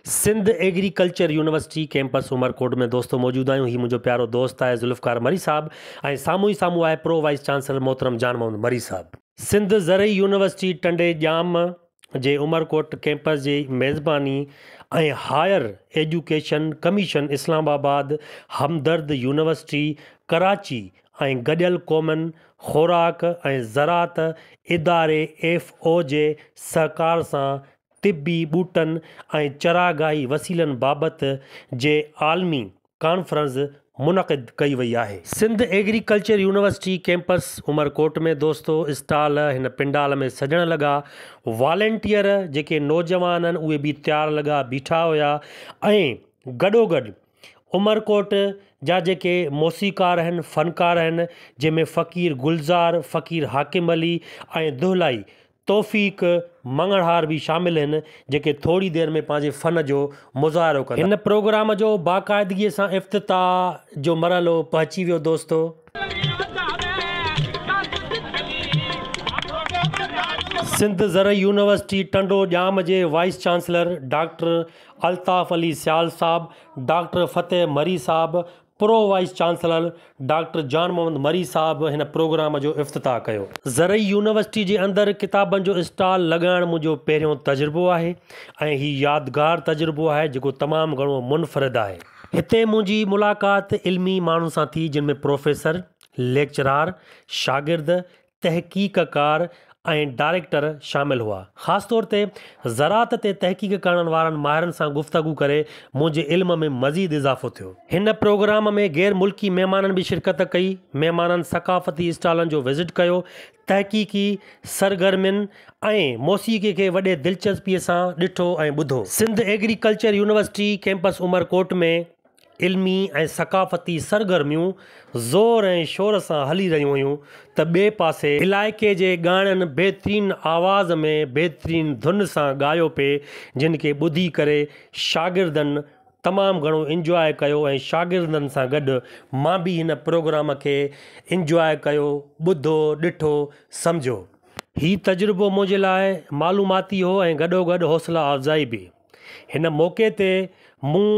Sindh Agriculture University campus Umarkot में दोस्तों मौजूद आहियूं। ही मुंहिंजो प्यारो दोस्त आहे ज़ुल्फ़कार मरी साहब ऐं साम्हूं ई साम्हूं आहे प्रो वाइस चांसलर मोहतरम जान मोहम्मद मरी साहब। सिंध ज़रई यूनिवर्सिटी टंडे जाम जे उमरकोट कैंपस जी मेज़बानी ऐं हायर एजुकेशन कमीशन इस्लामाबाद, हमदर्द यूनिवर्सिटी कराची ऐं गॾियल क़ौमनि ख़ुराक ऐं ज़राअत इदारे FO जे सहकार सां तिबी ॿूटनि ऐं चरागाही वसीलनि बाबति जे आलमी कॉन्फ्रेंस मुनक़िद कई वई आहे। Sindh Agriculture University campus Umarkot में दोस्तो स्टॉल हिन पिंडाल में सजण लॻा। वॉलेंटियर जेके नौजवान आहिनि उहे बि तयारु लॻा बीठा हुया ऐं गॾोगॾु उमरकोट जा जेके मौसीकार आहिनि, फ़नकार आहिनि, जंहिंमें फ़क़ीर गुलज़ार, फ़क़ीर हाकिम अली ऐं दुहलाई तौफ़ीक़ मंगड़हार भी शामिल आहिनि, जेके थोड़ी देर में पंहिंजे फ़न जो मुज़ाहिरो कंदा। हिन प्रोग्राम जो बाक़ाइदगीअ सां इफ़्तिताह जो मरहलो पहुची वियो दोस्तो। सिंध ज़रई यूनिवर्सिटी टंडो जाम जे vice chancellor doctor Altaf Ali Sial साहब, डॉक्टर फ़तेह मरी साहब, pro vice chancellor doctor Jan Mohammad मरी साहब हिन प्रोग्राम जो इफ़्तिताह कयो। ज़रई यूनिवर्सिटी जे अंदरि किताबनि जो स्टॉल लॻाइण मुंहिंजो पहिरियों तजुर्बो आहे ऐं हीउ यादगार तजुर्बो आहे जेको तमामु घणो मुनफ़रिद आहे। हिते मुंहिंजी मुलाक़ात इल्मी माण्हुनि सां थी, जिन में प्रोफेसर, लेक्चरार, शागिर्द, तहक़ीक़कार ऐं डायरेक्टर शामिल हुआ। ख़ासि तौर ते ज़राअत ते तहक़ीक़ करण वारनि माहिरनि सां गुफ़्तगू करे मुंहिंजे इल्म में मज़ीद इज़ाफ़ो थियो। हिन प्रोग्राम में गैर मुल्की महिमाननि भी शिरकत कई। महिमाननि सक़ाफ़ती स्टॉलनि जो विज़िट कयो, तहक़ीक़ी सरगर्मियुनि ऐं मौसीक़ी खे वॾे दिलचस्पीअ सां ॾिठो ऐं ॿुधो। Sindh Agriculture University campus Umarkot में इल्मी ऐं सक़ाफ़ती सरगर्मियूं ज़ोर ऐं शोर सां हली रहियूं हुयूं त ॿिए पासे इलाइक़े जे ॻाइणनि बहितरीन आवाज़ में बहितरीन धुन सां ॻायो पिए, जिन खे ॿुधी करे शागिर्दनि तमामु घणो इंजॉय कयो ऐं शागिर्दनि सां गॾु मां बि हिन प्रोग्राम खे इंजॉय कयो, ॿुधो, ॾिठो, सम्झो। हीउ तजुर्बो मुंहिंजे लाइ मालूमाती हो ऐं गॾोगॾु हौसला अफ़ज़ाई बि। हिन मौक़े ते मूं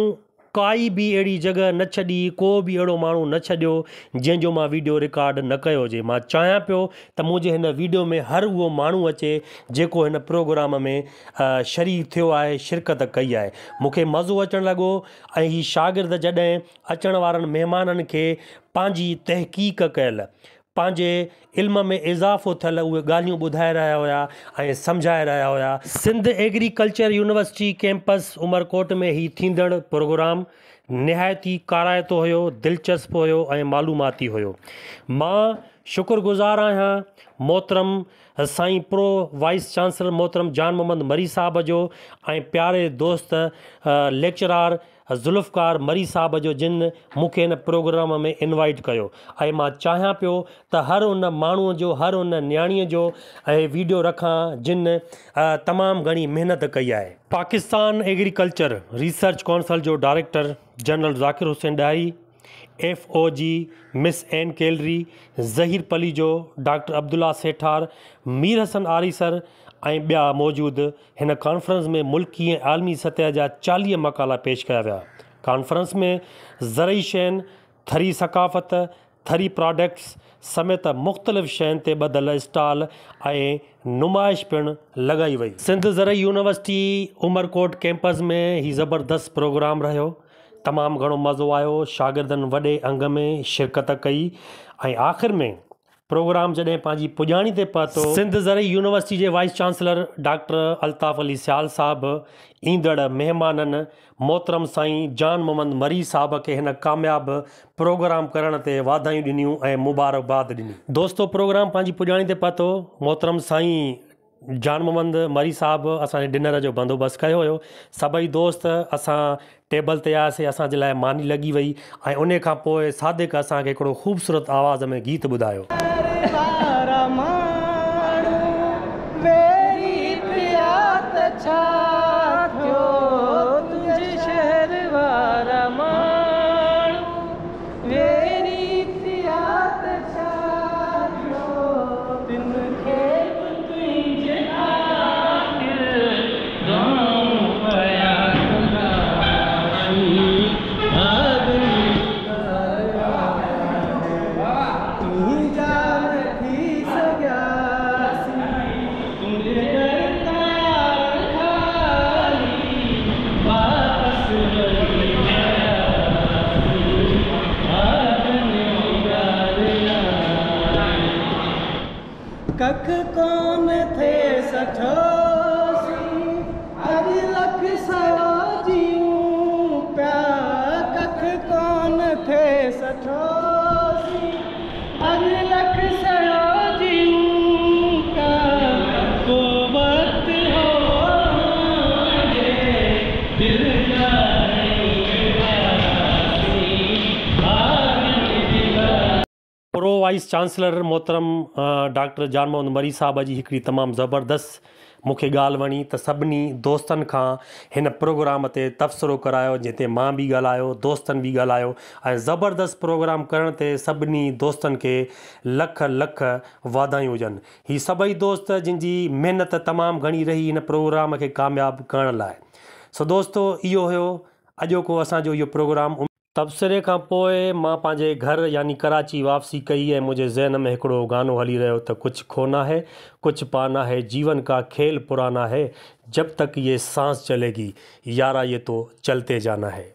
काई बि अहिड़ी जॻह न छॾी, को बि अहिड़ो माण्हू न छॾियो जंहिंजो मां वीडियो रिकॉर्ड न कयो हुजे। मां चाहियां पियो त मुंहिंजे हिन वीडियो में हर उहो माण्हू अचे जेको हिन प्रोग्राम में शरीक थियो आहे, शिरकत कई आहे। मूंखे मज़ो अचणु लॻो ऐं ही शागिर्द जॾहिं अचण वारनि महिमाननि खे पंहिंजी तहक़ीक़ कयल, पंहिंजे इल्म में इज़ाफ़ो थियल उहे ॻाल्हियूं ॿुधाए रहिया हुया ऐं सम्झाए रहिया हुया। Sindh Agriculture University campus Umarkot में ही थींदड़ प्रोग्राम निहायती काराइतो हुयो, दिलचस्प हुयो ऐं मालूमाती हुयो। मां शुक्रगुज़ार आहियां मोहतरम साईं प्रो वाइस चांसलर मोहतरम जान मोहम्मद मरी साहब जो ऐं प्यारे दोस्त लेक्चरार ज़ुल्फ़कार मरी साहब जो, जिन मूंखे हिन प्रोग्राम में इनवाइट कयो। ऐं मां चाहियां पियो त हर उन माण्हूअ जो, हर उन न्याणीअ जो ऐं वीडियो रखां जिन तमामु घणी महिनत कई आहे। पाकिस्तान एग्रीकल्चर रिसर्च काउंसिल जो director general Zakir Hussain Dahi, FO जी miss Ann Callery, Zaheer Palli जो डॉक्टर अब्दुल्ला सेठार, मीर हसन आरी सर ऐं ॿिया मौजूदु हिन कॉन्फ्रेंस में मुल्की ऐं आलमी सतह जा 40 मक़ाला पेश कया विया। कॉन्फ्रेंस में ज़रई शयुनि, थरी सक़ाफ़त, थरी प्रोडक्ट्स समेत मुख़्तलिफ़ शयुनि ते ॿधल स्टॉल ऐं नुमाइश पिणु लॻाई वई। सिंध ज़रई यूनिवर्सिटी उमरकोट कैंपस में ही ज़बरदस्त प्रोग्राम रहियो। तमामु घणो मज़ो आयो, शागिर्दनि वॾे अंग में शिरकत कई ऐं आख़िर में प्रोग्राम जॾहिं पंहिंजी पुॼाणी ते पहुतो, सिंध ज़रई यूनिवर्सिटी जे vice chancellor doctor Altaf Ali Sial साहब ईंदड़ महिमाननि मोहतरम साईं जान मोहम्मद मरी साहब खे हिन कामयाब प्रोग्राम करण ते वाधायूं ॾिनियूं ऐं मुबारकबाद ॾिनी। दोस्तो प्रोग्राम पंहिंजी पुॼाणी ते पहुतो। मोहतरम साईं जान मोहम्मद मरी साहब असांजे डिनर जो बंदोबस्तु कयो हुयो। सभई दोस्त असां टेबल ते आयासीं, असांजे लाइ मानी लॻी वई ऐं उन खां पोइ सादिक असांखे हिकिड़ो ख़ूबसूरत आवाज़ में गीत ॿुधायो। कख कोन थे सठोसी अज लख सवा जीऊं पिया कख कोन थे सठोसी अज लख सवा जीऊं पिया को वक्त हो जे दिल प्रो वाइस चांसलर मोहतरम डॉक्टर जान मोहम्मद मरी साहब जी हिकिड़ी तमामु ज़बरदस्त मूंखे ॻाल्हि वणी त सभिनी दोस्तनि खां हिन प्रोग्राम ते तबसरो करायो जिते मां बि ॻाल्हायो दोस्तनि बि ॻाल्हायो ऐं ज़बरदस्त प्रोग्राम करण ते सभिनी दोस्तनि खे लख लख वाधायूं हुजनि। ही सभई दोस्त जिन जी महिनत तमामु घणी रही हिन प्रोग्राम खे कामयाबु करण लाइ। सो दोस्तो इहो हुयो अॼोको असांजो इहो प्रोग्राम। तबसरे खां पोइ मां पंहिंजे घर यानी कराची वापसी कई ऐं मुंहिंजे ज़हन में हिकिड़ो गानो हली रहियो त कुछ खोना है कुछ पाना है जीवन का खेल पुराना है जब तक ये सांस चलेगी यारा ये तो चलते जाना है।